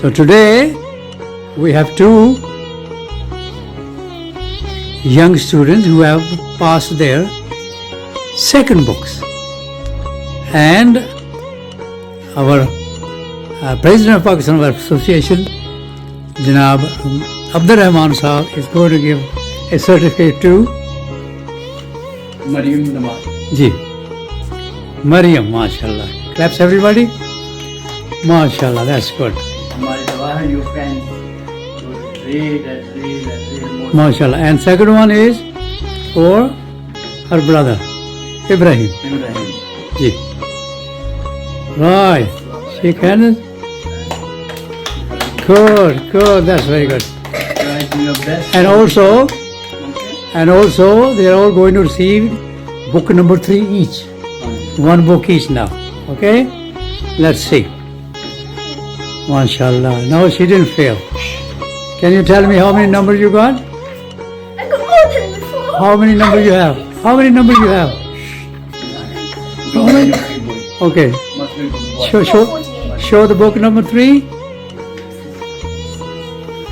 So today we have two young students who have passed their second books, and our President of Pakistan Bar Association, Janab Abdur Rahman Sahab, is going to give a certificate to Mariam Nawaz. Ji Mariam. MashaAllah. Claps everybody. MashaAllah, that's good. हमारे दवा है you can read more. MashaAllah. And second one is for her brother Ibrahim. Ibrahim. Ji. Right. Shake hands. Good. That's very good. Try to your best. And also, Okay. they are all going to receive book number 3 each. One book each now. Okay? Let's see. MashaAllah. No, she didn't fail. Can you tell me how many numbers you got? I got more than before. How many numbers you have? How many numbers you have? Don't be a big boy. Okay. Must be good boy. Show the book number 3.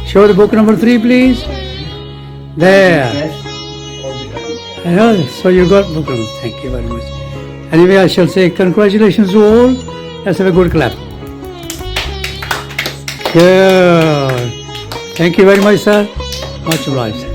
Show the book number 3, please. There. Best all the time. I know. So you got book number. Thank you very much. Anyway, I shall say congratulations to all. Let's have a good clap. Good. Thank you very much, sir. Much obliged.